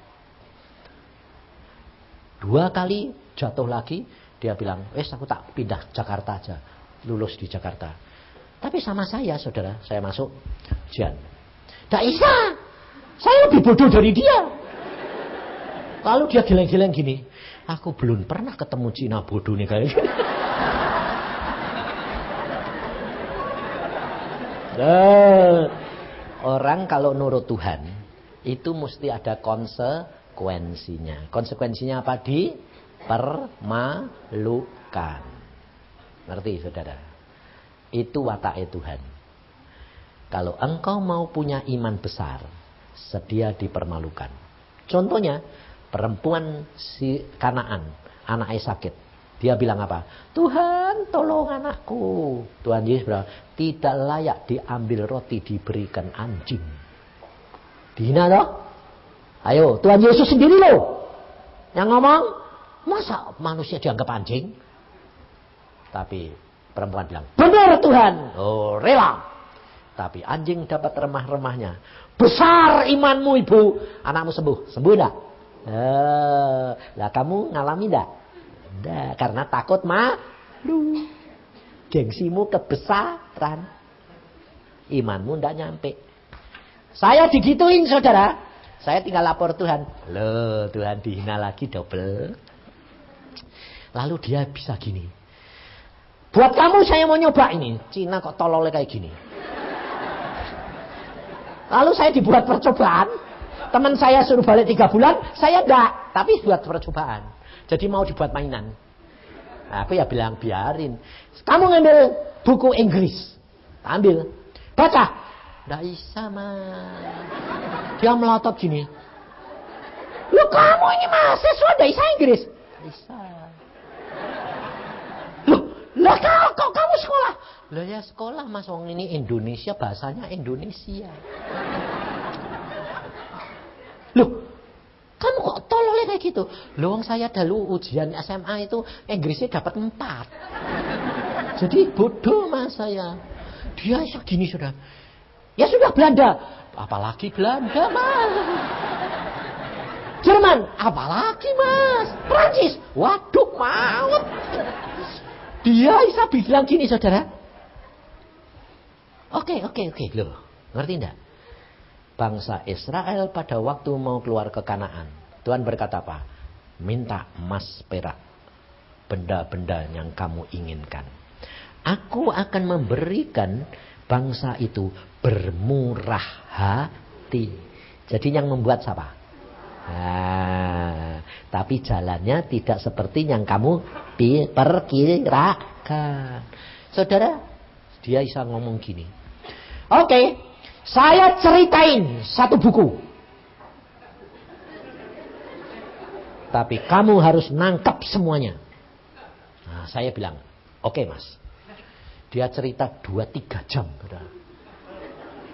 2 kali jatuh lagi, dia bilang, aku tak pindah Jakarta aja. Lulus di Jakarta. Tapi sama saya, saudara, saya masuk ujian. Tidak bisa. Saya lebih bodoh dari dia. Lalu dia geleng-geleng gini. Aku belum pernah ketemu Cina bodoh nih kayak gini. Orang kalau nurut Tuhan itu mesti ada konsekuensinya. Konsekuensinya apa? Dipermalukan. Ngerti saudara? Itu wataknya Tuhan. Kalau engkau mau punya iman besar, sedia dipermalukan. Contohnya perempuan si Kanaan, anaknya sakit. Dia bilang apa? Tuhan tolong anakku. Tuhan Yesus bilang, tidak layak diambil roti diberikan anjing. Dihina loh. Ayo, Tuhan Yesus sendiri loh yang ngomong. Masa manusia dianggap anjing? Tapi perempuan bilang, benar Tuhan. Oh, rela. Tapi anjing dapat remah-remahnya. Besar imanmu ibu. Anakmu sembuh. Sembuh enggak? Lah kamu ngalami enggak? Enggak, karena takut malu. Gengsimu kebesaran. Imanmu enggak nyampe. Saya digituin saudara. Saya tinggal lapor Tuhan. Loh, Tuhan dihina lagi double. Lalu dia bisa gini. Buat kamu saya mau nyoba ini. Cina kok tololnya kayak gini. Lalu saya dibuat percobaan. Teman saya suruh balik 3 bulan. Saya enggak. Tapi buat percobaan. Jadi mau dibuat mainan. Nah, aku ya bilang biarin. Kamu ngambil buku Inggris. Ambil. Baca. Nggak bisa mas. Dia melotot gini. Lu kamu ini mahasiswa nggak bisa Inggris. Nggak bisa. Lah kok kamu sekolah? Lah ya sekolah mas. Wong ini Indonesia bahasanya Indonesia. Loh. Kamu kok tololnya kayak gitu? Loh saya dulu ujian SMA itu Inggrisnya dapat 4. Jadi bodoh mas saya. Dia segini sudah. Ya sudah Belanda. Apalagi Belanda mas. Jerman. Apalagi mas. Prancis. Waduh maut. Dia bisa bilang gini saudara. Oke. Loh ngerti enggak? Bangsa Israel pada waktu mau keluar ke Kanaan. Tuhan berkata apa? Minta emas perak. Benda-benda yang kamu inginkan. Aku akan memberikan bangsa itu bermurah hati. Jadi yang membuat siapa? Nah, tapi jalannya tidak seperti yang kamu perkirakan. Saudara, dia bisa ngomong gini. Oke. Saya ceritain 1 buku. Tapi kamu harus nangkap semuanya. Nah, saya bilang, oke mas. Dia cerita 2-3 jam.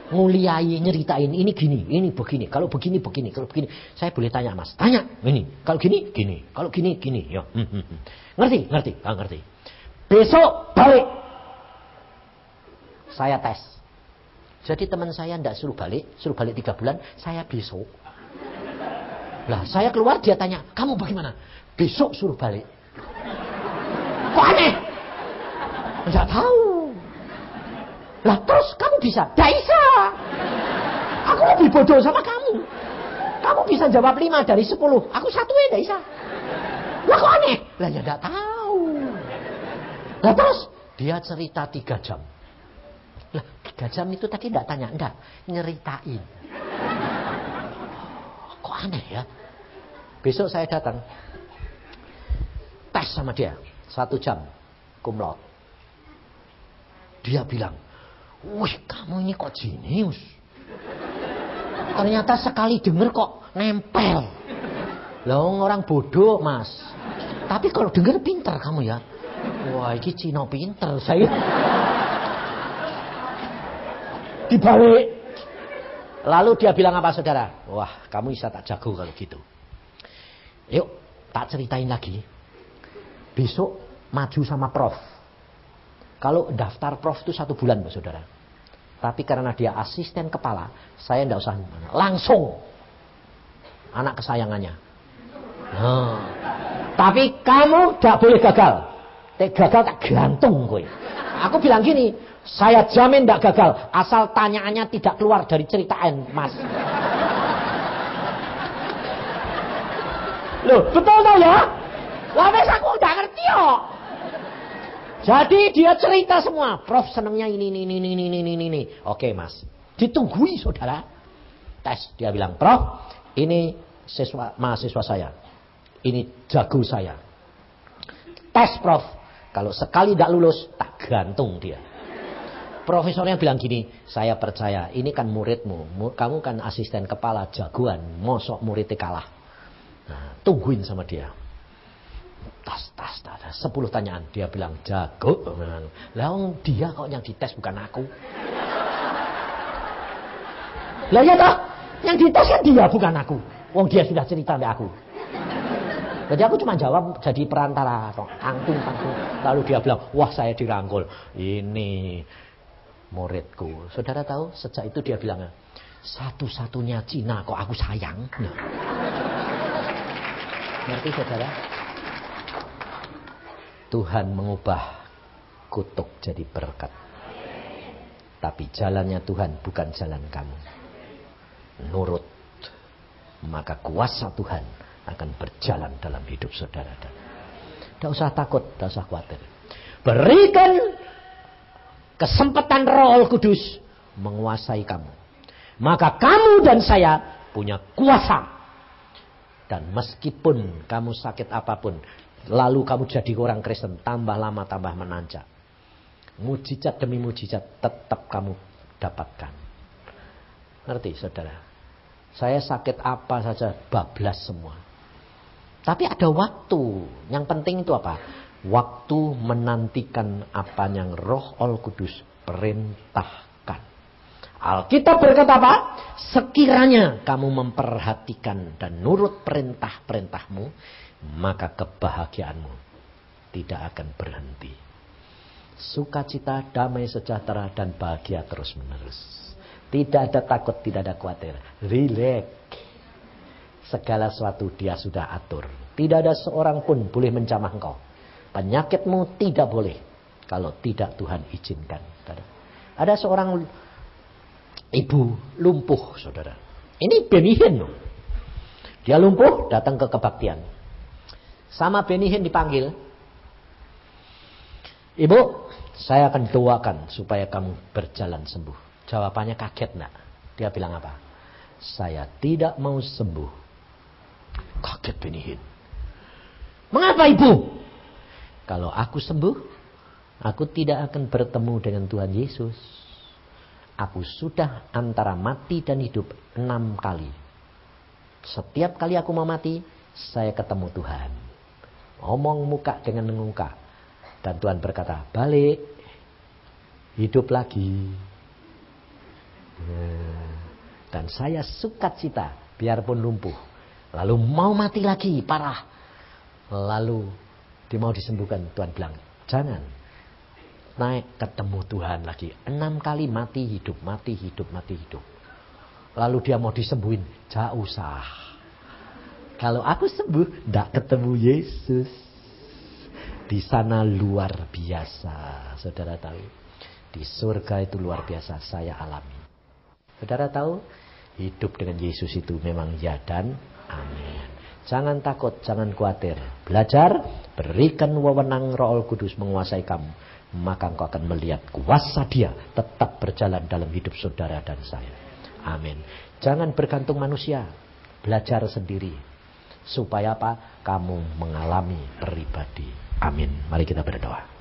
Nguliai, nyeritain, ini gini, ini begini. Kalau begini, kalau begini. Saya boleh tanya mas. Tanya, ini. Kalau gini, gini. Kalau gini, gini. Ya. Ngerti? Ngerti. Besok balik. Saya tes. Jadi teman saya tidak suruh balik 3 bulan, saya besok. Lah, saya keluar dia tanya, kamu bagaimana? Besok suruh balik. Kok aneh? Tidak tahu. Lah, terus kamu bisa? Tidak bisa. Aku lebih bodoh sama kamu. Kamu bisa jawab 5 dari 10. Aku 1 ya tidak bisa. Lah, kok aneh? Lah, ya tidak tahu. Lah, terus dia cerita 3 jam. 3 jam itu tadi enggak tanya, enggak, nyeritain. Kok aneh ya? Besok saya datang. Tes sama dia 1 jam cum laude. Dia bilang, "Wih, kamu ini kok jenius." Ternyata sekali denger kok nempel. Lah orang bodoh, Mas. Tapi kalau denger pinter kamu ya. Wah, ini Cina pinter. Saya dibalik. Lalu dia bilang apa, saudara? Wah, kamu bisa tak jago kalau gitu. Yuk, tak ceritain lagi. Besok maju sama prof. Kalau daftar prof itu 1 bulan, saudara. Tapi karena dia asisten kepala, saya tidak usah langsung anak kesayangannya. Nah, tapi kamu tidak boleh gagal. Gagal tak gantung gue. Aku bilang gini, saya jamin tidak gagal asal tanyaannya tidak keluar dari ceritaan, Mas. Loh, betul toh ya? Lah wis aku ndak ngerti kok. Jadi dia cerita semua. Prof senengnya ini. Oke, Mas. Ditunggui, saudara. Tes. Dia bilang, "Prof, ini mahasiswa saya. Ini jago saya." Tes, Prof. Kalau sekali tidak lulus, tak gantung dia. Profesornya bilang gini, "Saya percaya, ini kan muridmu. Kamu kan asisten kepala jagoan. Mosok muridnya kalah." Nah, tungguin sama dia. Tas. 10 tanyaan. Dia bilang, "Jago." Lah dia kok yang dites bukan aku. Lah ya toh, yang dites kan dia bukan aku. Wong dia sudah cerita sama aku. Jadi aku cuma jawab jadi perantara atau angtung. Lalu dia bilang, "Wah, saya dirangkul. Ini muridku." Saudara tahu, sejak itu dia bilang, "Satu-satunya Cina kok aku sayang." Nah. Ngerti, saudara? Tuhan mengubah kutuk jadi berkat. Tapi jalannya Tuhan bukan jalan kamu. Nurut, maka kuasa Tuhan akan berjalan dalam hidup saudara. Tidak usah takut, tidak usah khawatir. Berikan kesempatan Roh Kudus menguasai kamu. Maka kamu dan saya punya kuasa. Dan meskipun kamu sakit apapun, lalu kamu jadi orang Kristen, tambah lama tambah menanjak. Mujizat demi mujizat tetap kamu dapatkan. Ngerti, saudara? Saya sakit apa saja bablas semua. Tapi ada waktu. Yang penting itu apa? Waktu menantikan apa yang Roh Kudus perintahkan. Alkitab berkata apa? Sekiranya kamu memperhatikan dan nurut perintah-perintahmu, maka kebahagiaanmu tidak akan berhenti. Sukacita, damai sejahtera, dan bahagia terus menerus. Tidak ada takut, tidak ada khawatir. Relax. Segala sesuatu dia sudah atur. Tidak ada seorang pun boleh menjamah engkau. Penyakitmu tidak boleh kalau tidak Tuhan izinkan. Ada seorang ibu lumpuh, saudara. Ini Benny Hinn loh. Dia lumpuh, datang ke kebaktian. Sama Benny Hinn dipanggil. "Ibu, saya akan doakan supaya kamu berjalan sembuh." Jawabannya kaget enggak? Dia bilang apa? "Saya tidak mau sembuh." Kaget Benny Hinn. "Mengapa, Ibu?" "Kalau aku sembuh, aku tidak akan bertemu dengan Tuhan Yesus. Aku sudah antara mati dan hidup 6 kali. Setiap kali aku mau mati, saya ketemu Tuhan. Omong muka dengan muka. Dan Tuhan berkata, balik. Hidup lagi. Dan saya sukacita, biarpun lumpuh. Lalu mau mati lagi, parah. Lalu dia mau disembuhkan. Tuhan bilang, jangan. Naik ketemu Tuhan lagi. 6 kali mati hidup, mati hidup, mati hidup. Lalu dia mau disembuhin, jangan usah. Kalau aku sembuh, tidak ketemu Yesus. Di sana luar biasa. Saudara tahu, di surga itu luar biasa, saya alami. Saudara tahu, hidup dengan Yesus itu memang ya dan amin. Jangan takut, jangan khawatir. Belajar, berikan wewenang Roh Kudus menguasai kamu. maka engkau akan melihat kuasa Dia tetap berjalan dalam hidup saudara dan saya. Amin. Jangan bergantung manusia. Belajar sendiri. Supaya apa? Kamu mengalami pribadi. Amin. Mari kita berdoa.